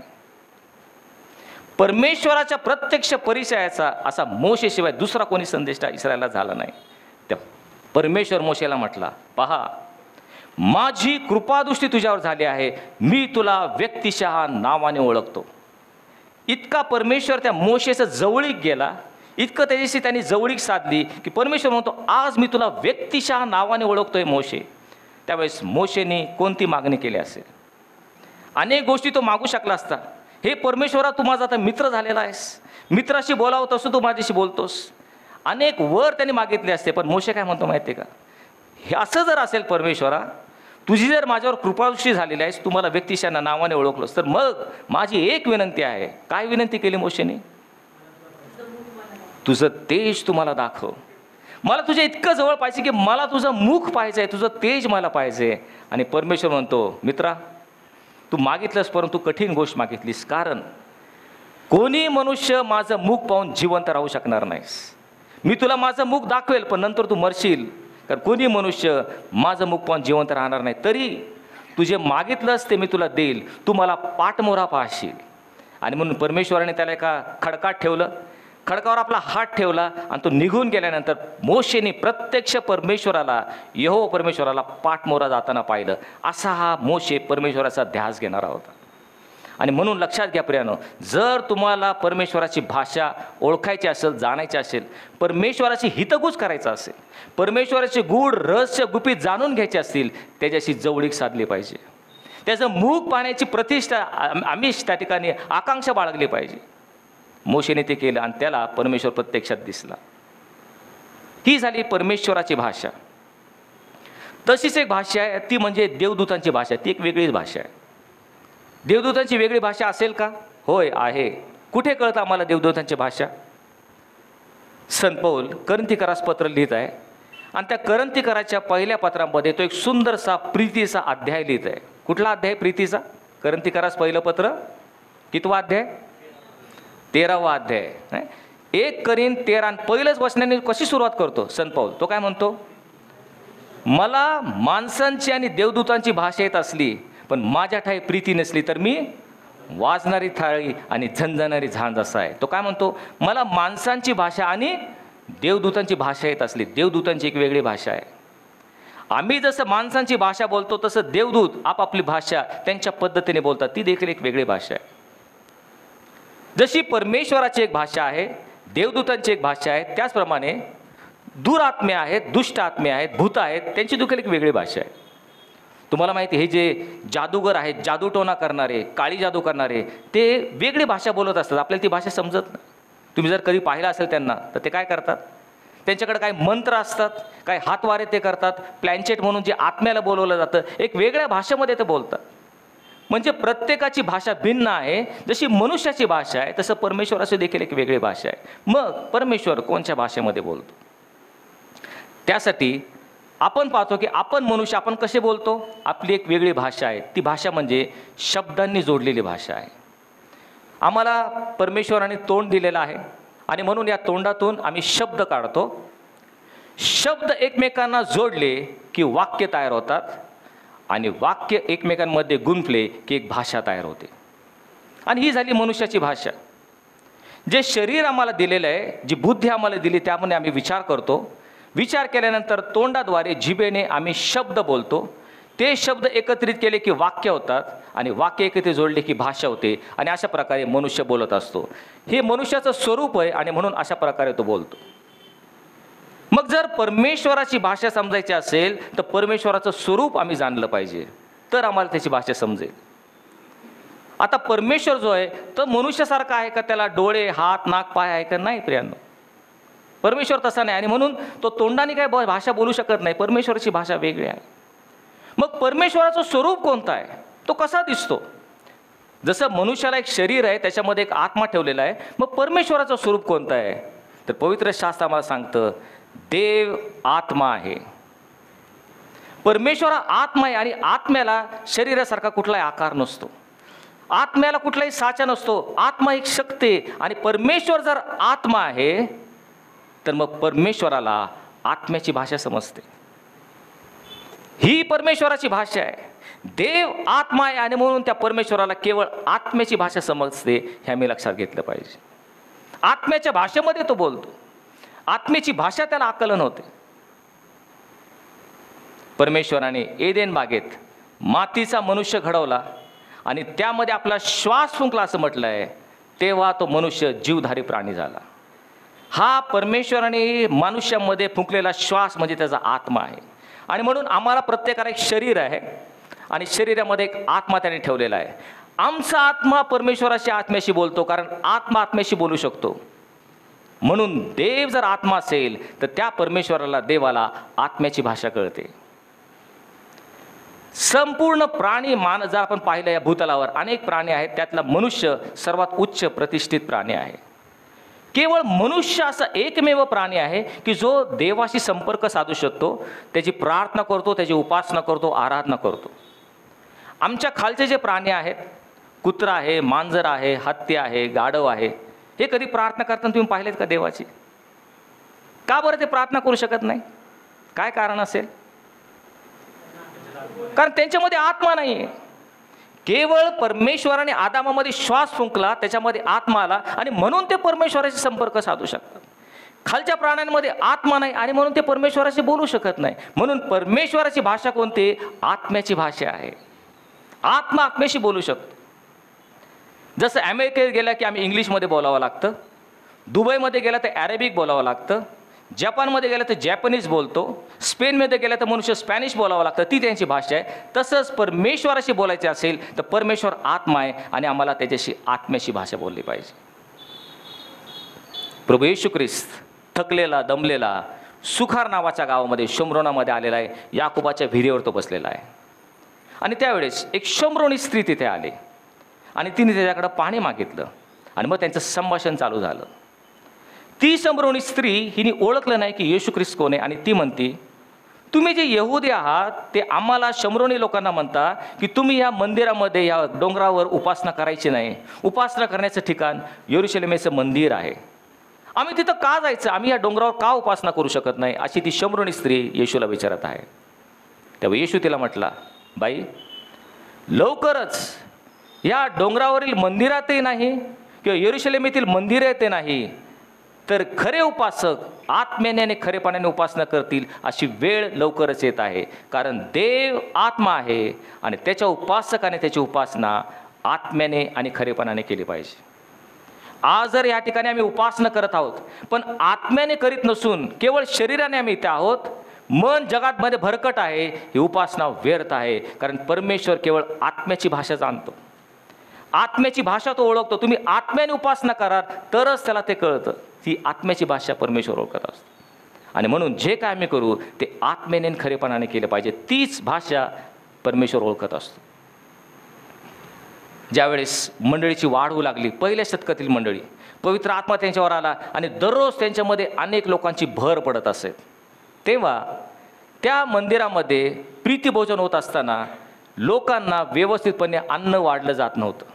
परमेश्वराच्या प्रत्यक्ष परिचयाचा असा मोशेशिवाय दुसरा कोणी संदेश इस्रायला झाला नाही. त्या परमेश्वर मोशेला म्हटला, पहा माझी कृपादृष्टी तुझ्यावर झाली आहे, मी तुला व्यक्तिशः नावाने ओळखतो. इतका परमेश्वर त्या मोशेचा जवळीक गेला, इतकं त्याच्याशी त्यांनी जवळीक साधली की परमेश्वर म्हणतो आज मी तुला व्यक्तिशः नावाने ओळखतोय मोशे. त्यावेळेस मोशेने कोणती मागणी केली असेल? अनेक गोष्टी तो मागू शकला असता. हे परमेश्वरा, तू माझा आता मित्र झालेला आहेस, मित्राशी बोलावं तसं तू माझ्याशी बोलतोस. अनेक वर त्यांनी मागितले असते, पण मोशे काय म्हणतो माहिती आहे का? हे असं जर असेल परमेश्वरा, तुझी जर माझ्यावर कृपादृष्टी झालेली आहेस, तू मला व्यक्तिशः नावाने ओळखलोस, तर मग माझी एक विनंती आहे. काय विनंती केली मोशेने? तुझं तेज तुम्हाला दाखव. मला तुझ्या इतकं जवळ पाहिजे की मला तुझं मुख पाहिजे आहे, तुझं तेज मला पाहिजे. आणि परमेश्वर म्हणतो, मित्रा तू मागितलंस, परंतु कठीण गोष्ट मागितलीस. कारण कोणी मनुष्य माझं मुख पाहून जिवंत राहू शकणार नाहीस. मी तुला माझं मुख दाखवेल, पण नंतर तू मरशील. कारण कोणी मनुष्य माझं मुख पाहून जिवंत राहणार नाही. तरी तुझे मागितलंस ते मी तुला देईल, तू मला पाठमोरा पाहशील. आणि म्हणून परमेश्वराने त्याला एका खडकात ठेवलं, खडकावर आपला हात ठेवला आणि तो निघून गेल्यानंतर मोशेने प्रत्यक्ष परमेश्वराला, यहोवा परमेश्वराला पाठमोरा जाताना पाहिलं. असा हा मोशे परमेश्वराचा ध्यास घेणारा होता. आणि म्हणून लक्षात घ्या प्रियानो, जर तुम्हाला परमेश्वराची भाषा ओळखायची असेल, जाणायची असेल, परमेश्वराची हितगुज करायचं असेल, परमेश्वराचे गूढ रहस्य गुपित जाणून घ्यायचे असतील, त्याच्याशी जवळीक साधली पाहिजे. त्याचं मुख पाहण्याची प्रतिष्ठा, आमिष त्या ठिकाणी आकांक्षा बाळगली पाहिजे. मोशेने ते केलं आणि त्याला परमेश्वर प्रत्यक्षात दिसला. ही झाली परमेश्वराची भाषा. तशीच एक भाषा आहे, ती म्हणजे देवदूतांची भाषा. ती एक वेगळीच भाषा आहे. देवदूतांची वेगळी भाषा असेल का? होय आहे. कुठे कळतं आम्हाला देवदूतांची भाषा? संत पौल करंथीकरास पत्र लिहित आहे आणि त्या करंथीकराच्या पहिल्या पत्रामध्ये तो एक सुंदरसा प्रीतीचा अध्याय लिहित आहे. कुठला अध्याय? प्रीतीचा. करंथीकरास पहिलं पत्र कितवा अध्याय? 13वा अध्याय. 1 Corinthians 13 पहिलंच वचनाने कशी सुरुवात करतो संत पौल? तो काय म्हणतो? मला माणसांची आणि देवदूतांची भाषा येत असली, पण माझ्या ठाई प्रीती नसली तर मी वाजणारी थाळी आणि झणझणारी झांज असा आहे. तो काय म्हणतो? मला माणसांची भाषा आणि देवदूतांची भाषा येत असली. देवदूतांची एक वेगळी भाषा आहे. आम्ही जसं माणसांची भाषा बोलतो तसं देवदूत आपापली भाषा त्यांच्या पद्धतीने बोलतात. ती देखील एक वेगळी भाषा आहे. जशी परमेश्वराची एक भाषा आहे, देवदूतांची एक भाषा आहे, त्याचप्रमाणे दुरात्मे आहेत, दुष्ट आत्मे आहेत, भूत आहेत, त्यांची देखील एक वेगळी भाषा आहे. तुम्हाला माहिती आहे, हे जे जादूगर आहेत, जादूटोणा करणारे, काळी जादू करणारे, ते वेगळी भाषा बोलत असतात. आपल्याला ती भाषा समजत नाही. तुम्ही जर कधी पाहिलं असेल त्यांना, तर ते काय करतात, त्यांच्याकडे काही मंत्र असतात, काही हातवारे ते करतात, प्लॅन्चेट म्हणून जे आत्म्याला बोलवलं जातं, एक वेगळ्या भाषेमध्ये ते बोलतात. म्हणजे प्रत्येकाची भाषा भिन्न आहे. जशी मनुष्याची भाषा आहे, तसं परमेश्वराची देखील एक वेगळी भाषा आहे. मग परमेश्वर कोणत्या भाषेमध्ये बोलतो? त्यासाठी आपण पाहतो की आपण मनुष्य, आपण कसे बोलतो? आपली एक वेगळी भाषा आहे. ती भाषा म्हणजे शब्दांनी जोडलेली भाषा आहे. आम्हाला परमेश्वराने तोंड दिलेलं आहे आणि म्हणून या तोंडातून आम्ही शब्द काढतो. शब्द एकमेकांना जोडले की वाक्य तयार होतात आणि वाक्य एकमेकांमध्ये गुंफले की एक भाषा तयार होते. आणि ही झाली मनुष्याची भाषा. जे शरीर आम्हाला दिलेलं आहे, जी बुद्धी आम्हाला दिली, त्यामध्ये आम्ही विचार करतो. विचार केल्यानंतर तोंडाद्वारे, जिभेने आम्ही शब्द बोलतो. ते शब्द एकत्रित केले की वाक्य होतात आणि वाक्य एकत्रित जोडले की भाषा होते. आणि अशा प्रकारे मनुष्य बोलत असतो. हे मनुष्याचं स्वरूप आहे आणि म्हणून अशा प्रकारे तो बोलतो. मग जर परमेश्वराची भाषा समजायची असेल तर परमेश्वराचं स्वरूप आम्ही जाणलं पाहिजे, तर आम्हाला त्याची भाषा समजेल. आता परमेश्वर जो आहे तो मनुष्यासारखा आहे का? त्याला डोळे, हात, नाक, पाय आहे का? नाही प्रियांनो, परमेश्वर तसा नाही. आणि म्हणून तो तोंडाने काय भाषा बोलू शकत नाही. परमेश्वराची भाषा वेगळी आहे. मग परमेश्वराचं स्वरूप कोणतं आहे? तो कसा दिसतो? जसं मनुष्याला एक शरीर आहे, त्याच्यामध्ये एक आत्मा ठेवलेला आहे. मग परमेश्वराचं स्वरूप कोणतं आहे? तर पवित्र शास्त्र आम्हाला सांगतं, देव आत्मा आहे. परमेश्वर आत्मा आहे आणि आत्म्याला शरीरासारखा कुठलाही आकार नसतो. आत्म्याला कुठलाही साचा नसतो. आत्मा एक शक्ती आहे. आणि परमेश्वर जर आत्मा आहे तर मग परमेश्वराला आत्म्याची भाषा समजते. ही परमेश्वराची भाषा आहे. देव आत्मा आहे आणि म्हणून त्या परमेश्वराला केवळ आत्म्याची भाषा समजते. हे आम्ही लक्षात घेतलं पाहिजे. आत्म्याच्या भाषेमध्ये तो बोलतो. आत्म्याची भाषा त्याला आकलन होते. परमेश्वराने एदेन बागेत मातीचा मनुष्य घडवला आणि त्यामध्ये आपला श्वास फुंकला असं म्हटलं आहे. तेव्हा तो मनुष्य जीवधारी प्राणी झाला. हा परमेश्वराने मनुष्यामध्ये फुंकलेला श्वास म्हणजे त्याचा आत्मा आहे. आणि म्हणून आम्हाला प्रत्येकाला एक शरीर आहे आणि शरीरामध्ये एक आत्मा त्याने ठेवलेला आहे. आमचा आत्मा परमेश्वराच्या आत्म्याशी बोलतो, कारण आत्मा आत्म्याशी बोलू शकतो. म्हणून देव जर आत्मा असेल तर त्या परमेश्वराला, देवाला आत्म्याची भाषा कळते. संपूर्ण प्राणी जर आपण पाहिलं या भूतलावर अनेक प्राणी आहेत, त्यातला मनुष्य सर्वात उच्च प्रतिष्ठित प्राणी आहे. केवळ मनुष्य असा एकमेव प्राणी आहे की जो देवाशी संपर्क साधू शकतो, त्याची प्रार्थना करतो, त्याची उपासना करतो, आराधना करतो. आमच्या खालचे जे प्राणी आहेत, कुत्रा आहे, मांजर आहे, हत्ती आहे, गाढव आहे, हे कधी प्रार्थना करताना तुम्ही पाहिलेत का देवाची? का बरं ते प्रार्थना करू शकत नाही? काय कारण असेल? कारण त्यांच्यामध्ये आत्मा नाही आहे. केवळ परमेश्वराने आदामामध्ये श्वास फुंकला, त्याच्यामध्ये आत्मा आला आणि म्हणून ते परमेश्वराशी संपर्क साधू शकतात. खालच्या प्राण्यांमध्ये आत्मा नाही आणि म्हणून ते परमेश्वराशी बोलू शकत नाही. म्हणून परमेश्वराची भाषा कोणती? आत्म्याची भाषा आहे. आत्मा आत्म्याशी बोलू शकतो. जसं अमेरिकेत गेला की आम्ही इंग्लिशमध्ये बोलावं लागतं, दुबईमध्ये गेला तर अरेबिक बोलावं लागतं, जपानमध्ये गेलं तर जॅपनीज बोलतो, स्पेनमध्ये गेलं तर मनुष्य स्पॅनिश बोलावं लागतं, ती त्यांची भाषा आहे. तसंच परमेश्वराशी बोलायचे असेल तर परमेश्वर आत्मा आहे आणि आम्हाला त्याच्याशी आत्म्याशी भाषा बोलली पाहिजे. प्रभू येशू ख्रिस्त थकलेला, दमलेला सुखार नावाच्या गावामध्ये, शमरोनामध्ये आलेला आहे. याकोबाच्या विहिरीवर तो बसलेला आहे. आणि त्यावेळेस एक शमरोनी स्त्री तिथे आली आणि तिने त्याच्याकडं पाणी मागितलं आणि मग त्यांचं संभाषण चालू झालं. ती शमरोनी स्त्री हिने ओळखलं नाही की येशू ख्रिस्त कोण आहे आणि ती म्हणती, तुम्ही जे यहुदी आहात ते आम्हाला शमरोनी लोकांना म्हणता की तुम्ही या मंदिरामध्ये, या डोंगरावर उपासना करायची नाही. उपासना करण्याचं ठिकाण यरूशलेमेचं मंदिर आहे. आम्ही तिथं का जायचं? आम्ही या डोंगरावर का उपासना करू शकत नाही? अशी ती शमरोनी स्त्री येशूला विचारत आहे. तेव्हा येशू तिला म्हटला, बाई, लवकरच या डोंगरावरील मंदिरातही नाही किंवा यरूशलेमेतील मंदिर ते नाही, तर खरे उपासक आत्म्याने आणि खरेपणाने उपासना करतील अशी वेळ लवकरच येत आहे. कारण देव आत्मा आहे आणि त्याच्या उपासकाने त्याची उपासना आत्म्याने आणि खरेपणाने केली पाहिजे. आज जर या ठिकाणी आम्ही उपासना करत आहोत, पण आत्म्याने करीत नसून केवळ शरीराने आम्ही इथे आहोत, मन जगात मध्ये भरकट आहे, ही उपासना व्यर्थ आहे. कारण परमेश्वर केवळ आत्म्याची भाषा जाणतो, आत्म्याची भाषा तो ओळखतो. तुम्ही आत्म्याने उपासना करा तरच त्याला ते कळतं. ती आत्म्याची भाषा परमेश्वर ओळखत असतो. आणि म्हणून जे काय आम्ही करू ते आत्म्याने आणि खरेपणाने केलं पाहिजे. तीच भाषा परमेश्वर ओळखत असतो. ज्यावेळेस मंडळीची वाढ होऊ लागली, पहिल्या शतकातील मंडळी, पवित्र आत्मा त्यांच्यावर आला आणि दररोज त्यांच्यामध्ये अनेक लोकांची भर पडत असे, तेव्हा त्या मंदिरामध्ये प्रीतिभोजन होत असताना लोकांना व्यवस्थितपणे अन्न वाढलं जात नव्हतं.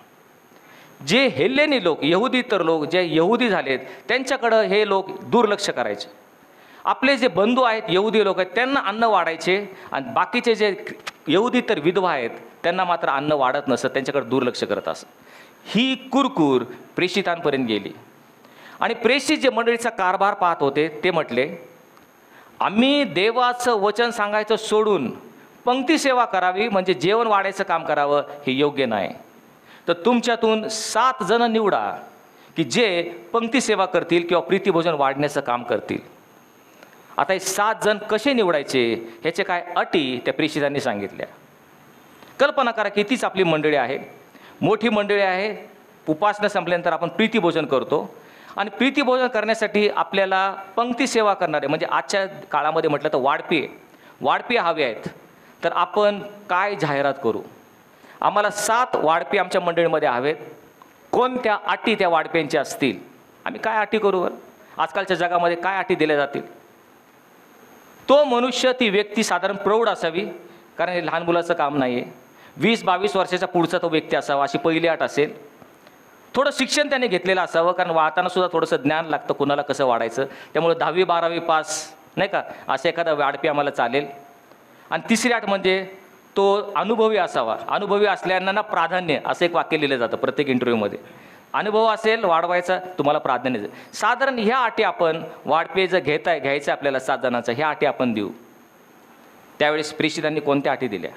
जे हेल्लेनी लोक, यहुदी तर लोक, जे यहुदी झालेत, त्यांच्याकडं हे लोक दुर्लक्ष करायचे. आपले जे बंधू आहेत, यहुदी लोक आहेत, त्यांना अन्न वाढायचे, आणि बाकीचे जे यहुदी तर विधवा आहेत त्यांना मात्र अन्न वाढत नसत, त्यांच्याकडे दुर्लक्ष करत असत. ही कुरकूर प्रेषितांपर्यंत गेली. आणि प्रेषित जे मंडळीचा कारभार पाहत होते ते म्हटले, आम्ही देवाचं वचन सांगायचं सोडून पंक्ती सेवा करावी, म्हणजे जेवण वाढायचं काम करावं, हे योग्य नाही. तर तुमच्यातून 7 जण निवडा की जे पंक्ती सेवा करतील किंवा प्रीतिभोजन वाढण्याचं काम करतील. आता हे 7 जण कसे निवडायचे ह्याचे काय अटी त्या प्रेषितांनी सांगितल्या. कल्पना करा की तीच आपली मंडळी आहे, मोठी मंडळी आहे. उपासना संपल्यानंतर आपण प्रीतिभोजन करतो, आणि प्रीतिभोजन करण्यासाठी आपल्याला पंक्ती सेवा करणारे, म्हणजे आजच्या काळामध्ये म्हटलं तर वाढपे हवे आहेत. तर आपण काय जाहिरात करू? आम्हाला 7 वाढपे आमच्या मंडळीमध्ये हवेत. कोणत्या अटी त्या वाढप्यांच्या असतील? आम्ही काय अटी करू? आजकालच्या जगामध्ये काय अटी दिल्या जातील? तो मनुष्य, ती व्यक्ती साधारण प्रौढ असावी, कारण हे लहान मुलाचं काम नाही आहे. 20-22 वर्षाचा पुढचा तो व्यक्ती असावा, अशी पहिली अट असेल. थोडं शिक्षण त्याने घेतलेलं असावं, कारण वाढताना सुद्धा थोडंसं ज्ञान लागतं कुणाला कसं वाढायचं. त्यामुळे 10वी-12वी पास नाही का, असं एखादा वाढपी आम्हाला चालेल. आणि तिसरी अट म्हणजे तो अनुभवी असावा. अनुभवी असल्यानं प्राधान्य, असं एक वाक्य लिहिलं जातं प्रत्येक इंटरव्ह्यूमध्ये. अनुभव असेल वाढवायचा, तुम्हाला प्राधान्य द्यायचं. साधारण ह्या अटी आपण वाढपे जर घ्यायचं आपल्याला 7 जणांचा, ह्या अटी आपण देऊ. त्यावेळेस प्रेषितांनी कोणत्या अटी दिल्या?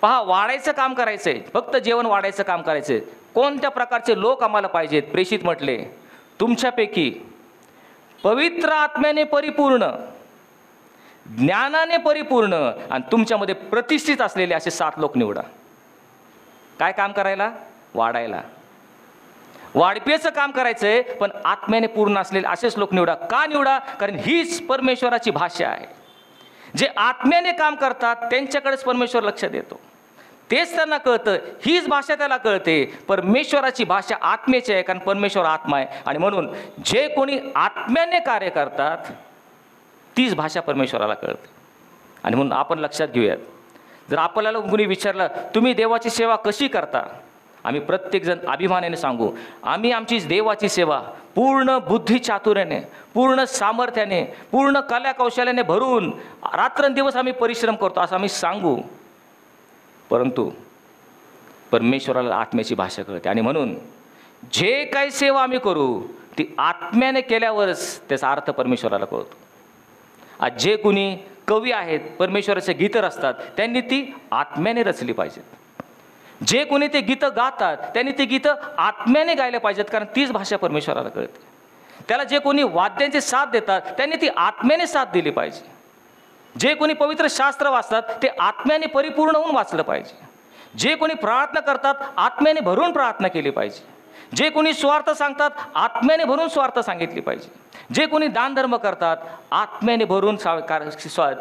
पहा, वाढायचं काम करायचं आहे, फक्त जेवण वाढायचं काम करायचं आहे. कोणत्या प्रकारचे लोक आम्हाला पाहिजेत? प्रेषित म्हटले, तुमच्यापैकी पवित्र आत्म्याने परिपूर्ण, ज्ञानाने परिपूर्ण आणि तुमच्यामध्ये प्रतिष्ठित असलेले असे 7 लोक निवडा. काय काम करायला? वाढायला. वाढपीचं काम करायचंय, पण आत्म्याने पूर्ण असलेले असेच लोक निवडा. का निवडा? कारण हीच परमेश्वराची भाषा आहे. जे आत्म्याने काम करतात त्यांच्याकडेच परमेश्वर लक्ष देतो. तेच त्यांना कळतं, हीच भाषा त्याला कळते. परमेश्वराची भाषा आत्म्याची आहे, कारण परमेश्वर आत्मा आहे. आणि म्हणून जे कोणी आत्म्याने कार्य करतात तीच भाषा परमेश्वराला कळते. आणि म्हणून आपण लक्षात घेऊयात, जर आपल्याला कोणी विचारलं तुम्ही देवाची सेवा कशी करता, आम्ही प्रत्येकजण अभिमानाने सांगू, आम्ही आमची देवाची सेवा पूर्ण बुद्धिचातुर्याने, पूर्ण सामर्थ्याने, पूर्ण कलाकौशल्याने भरून रात्रंदिवस आम्ही परिश्रम करतो असं आम्ही सांगू. परंतु परमेश्वराला आत्म्याची भाषा कळते. आणि म्हणून जे काही सेवा आम्ही करू ती आत्म्याने केल्यावरच त्याचा अर्थ परमेश्वराला कळतो. आज जे कोणी कवी आहेत, परमेश्वराचे गीतं रचतात, त्यांनी ती आत्म्याने रचली पाहिजेत. जे कोणी ते गीतं गातात त्यांनी ते गीतं आत्म्याने गायला पाहिजेत, कारण तीच भाषा परमेश्वराला कळते. त्याला जे कोणी वाद्यांचे साथ देतात त्यांनी ती आत्म्याने साथ दिली पाहिजे. जे कोणी पवित्र शास्त्र वाचतात ते आत्म्याने परिपूर्ण होऊन वाचलं पाहिजे. जे कोणी प्रार्थना करतात आत्म्याने भरून प्रार्थना केली पाहिजे. जे कोणी स्वार्थ सांगतात आत्म्याने भरून स्वार्थ सांगितली पाहिजे. जे कोणी दानधर्म करतात आत्म्याने भरून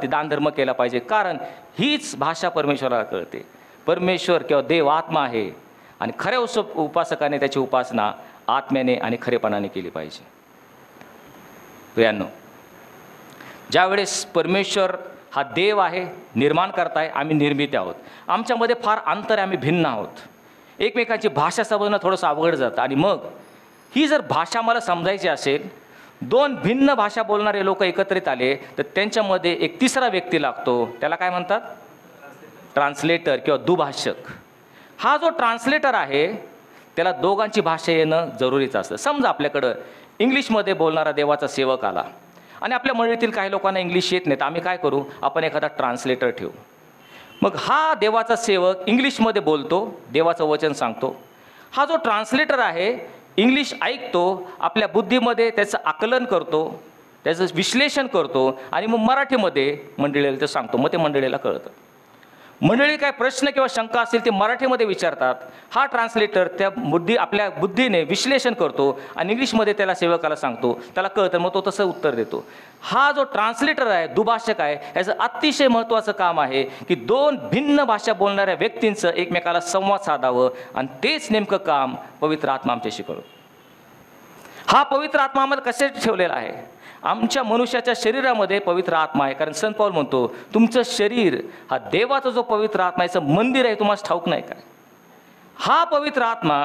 दानधर्म केला पाहिजे, कारण हीच भाषा परमेश्वराला कळते. परमेश्वर किंवा देव आत्मा आहे, आणि खऱ्या उपासकाने त्याची उपासना आत्म्याने आणि खरेपणाने केली पाहिजे. प्रियांनो, ज्यावेळेस परमेश्वर हा देव आहे, निर्माण करताय, आम्ही निर्मिती आहोत, आमच्यामध्ये फार अंतर आहे, आम्ही भिन्न आहोत. एकमेकांची भाषा समजणं थोडंसं अवघड जातं. आणि मग ही जर भाषा मला समजायची असेल, 2 भिन्न भाषा बोलणारे लोक एकत्रित आले तर त्यांच्यामध्ये एक तिसरा व्यक्ती लागतो. त्याला काय म्हणतात? ट्रान्सलेटर किंवा दुभाषक. हा जो ट्रान्सलेटर आहे त्याला दोघांची भाषा येणं जरुरीचं असतं. समजा आपल्याकडं इंग्लिशमध्ये बोलणारा देवाचा सेवक आला आणि आपल्या मंडळीतील काही लोकांना इंग्लिश येत नाही, तर आम्ही काय करू? आपण एखादा ट्रान्सलेटर ठेवू. मग हा देवाचा सेवक इंग्लिशमध्ये बोलतो, देवाचं वचन सांगतो. हा जो ट्रान्सलेटर आहे इंग्लिश ऐकतो, आपल्या बुद्धीमध्ये त्याचं आकलन करतो, त्याचं विश्लेषण करतो आणि मग मराठीमध्ये मंडळीला ते सांगतो. मग ते मंडळीला कळतं. मंडळी काय प्रश्न किंवा शंका असेल ते मराठीमध्ये विचारतात. हा ट्रान्सलेटर त्या आपल्या बुद्धीने विश्लेषण करतो आणि इंग्लिशमध्ये त्याला सेवकाला सांगतो, त्याला कळतं, मग तो तसं उत्तर देतो. हा जो ट्रान्सलेटर आहे, दुभाषक आहे, याचं अतिशय महत्त्वाचं काम आहे की दोन भिन्न भाषा बोलणाऱ्या व्यक्तींचं एकमेकाला संवाद साधावं आणि तेच नेमकं काम पवित्र आत्मा आमच्याशी करतो. हा पवित्र आत्मा आम्हाला कशासाठी ठेवलेला आहे? आमच्या मनुष्याच्या शरीरामध्ये पवित्र आत्मा आहे. कारण संत पाऊल म्हणतो, तुमचं शरीर हा देवाचा जो पवित्र आत्मा याचं मंदिर आहे, तुम्हाला ठाऊक नाही काय? हा पवित्र आत्मा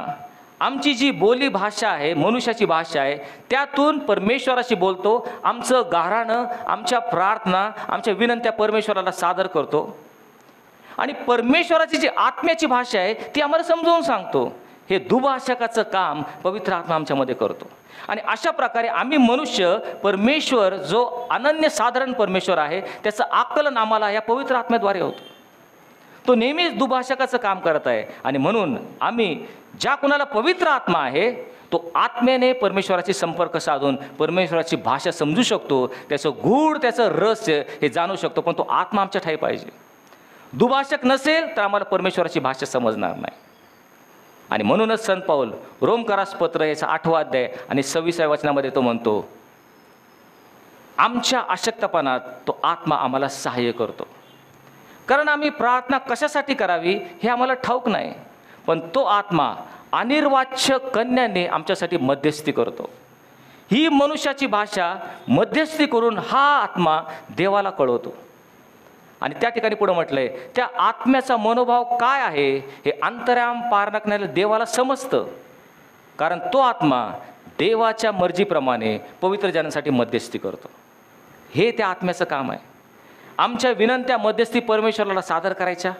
आमची जी बोली भाषा आहे, मनुष्याची भाषा आहे, त्यातून परमेश्वराशी बोलतो. आमचं गाऱ्हाणं, आमच्या प्रार्थना, आमच्या विनंत्या परमेश्वराला सादर करतो आणि परमेश्वराची जी आत्म्याची भाषा आहे ती आम्हाला समजावून सांगतो. हे दुभाषकाचं काम पवित्र आत्मा आमच्यामध्ये करतो. आणि अशा प्रकारे आम्ही मनुष्य परमेश्वर जो अनन्यसाधारण परमेश्वर आहे त्याचं आकलन आम्हाला या पवित्र आत्म्याद्वारे होतं. तो नेहमीच दुभाषकाचं काम करत आहे. आणि म्हणून आम्ही ज्या कोणाला पवित्र आत्मा आहे तो आत्म्याने परमेश्वराशी संपर्क साधून परमेश्वराची भाषा समजू शकतो, त्याचं गूढ, त्याचं रहस्य हे जाणू शकतो. पण तो आत्मा आमच्या ठाई पाहिजे. दुभाषक नसेल तर आम्हाला परमेश्वराची भाषा समजणार नाही. आणि म्हणूनच संत पाऊल रोमकरास पत्र याचा 8वा अध्याय आणि 26व्या वचनामध्ये तो म्हणतो, आमच्या अशक्तपणात तो आत्मा आम्हाला सहाय्य करतो. कारण आम्ही प्रार्थना कशासाठी करावी हे आम्हाला ठाऊक नाही, पण तो आत्मा अनिर्वाच्य कन्याने आमच्यासाठी मध्यस्थी करतो. ही मनुष्याची भाषा मध्यस्थी करून हा आत्मा देवाला कळवतो. आणि त्या ठिकाणी पुढं म्हटलंय, त्या आत्म्याचा मनोभाव काय आहे हे अंतराम पारखण्याला देवाला समजतं. कारण तो आत्मा देवाच्या मर्जीप्रमाणे पवित्र जनांसाठी मध्यस्थी करतो. हे त्या आत्म्याचं काम आहे. आमच्या विनंत्या मध्यस्थी परमेश्वराला सादर करायच्या.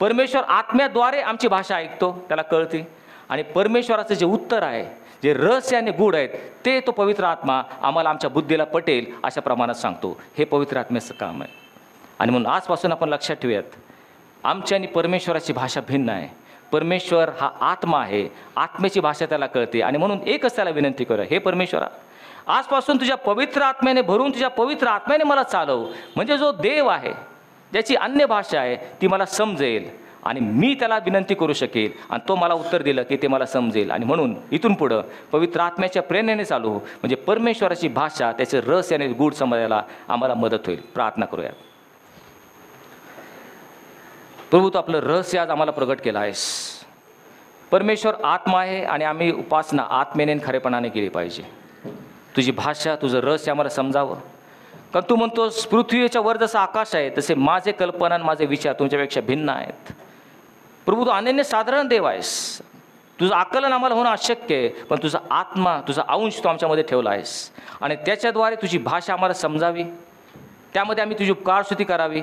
परमेश्वर आत्म्याद्वारे आमची भाषा ऐकतो, त्याला कळते. आणि परमेश्वराचं जे उत्तर आहे, जे रहस्य आणि गूढ आहेत, ते तो पवित्र आत्मा आम्हाला आमच्या बुद्धीला पटेल अशा प्रमाणात सांगतो. हे पवित्र आत्म्याचं काम आहे. आणि म्हणून आजपासून आपण लक्षात ठेवूयात, आमची आणि परमेश्वराची भाषा भिन्न आहे. परमेश्वर हा आत्मा आहे, आत्म्याची भाषा त्याला कळते. आणि म्हणून एकच त्याला विनंती करूया, हे परमेश्वरा, आजपासून तुझ्या पवित्र आत्म्याने भरून तुझ्या पवित्र आत्म्याने मला चालव. म्हणजे जो देव आहे, ज्याची अन्य भाषा आहे, ती मला समजेल आणि मी त्याला विनंती करू शकेल आणि तो मला उत्तर दिलं की ते मला समजेल. आणि म्हणून इथून पुढं पवित्र आत्म्याच्या प्रेरणेने चालू, म्हणजे परमेश्वराची भाषा, त्याचे रहस्य आणि गूढ समजायला आम्हाला मदत होईल. प्रार्थना करूया. प्रभू, तू आपलं रहस्य आज आम्हाला प्रगट केलं आहेस. परमेश्वर आत्मा आहे आणि आम्ही उपासना आत्मेने खरेपणाने केली पाहिजे. तुझी भाषा, तुझं रहस्य आम्हाला समजावं. कारण तू म्हणतोस, पृथ्वीच्या वर जसं आकाश आहे तसे माझे कल्पना आणि माझे विचार तुमच्यापेक्षा भिन्न आहेत. प्रभू, तू अनन्यसाधारण देव आहेस. तुझं आकलन आम्हाला होणं अशक्य आहे, पण तुझा आत्मा, तुझा अंश तू आमच्यामध्ये ठेवला आहेस आणि त्याच्याद्वारे तुझी भाषा आम्हाला समजावी, त्यामध्ये आम्ही तुझी उपकारस्तुती करावी.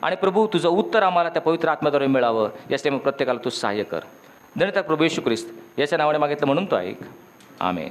आणि प्रभू, तुझं उत्तर आम्हाला त्या पवित्र आत्म्याद्वारे मिळावं यासाठी मग प्रत्येकाला तू सहाय्य कर. धन्यवाद प्रभू येशू ख्रिस्त, याच्या नावाने मागितलं म्हणून तो ऐक. आमेन.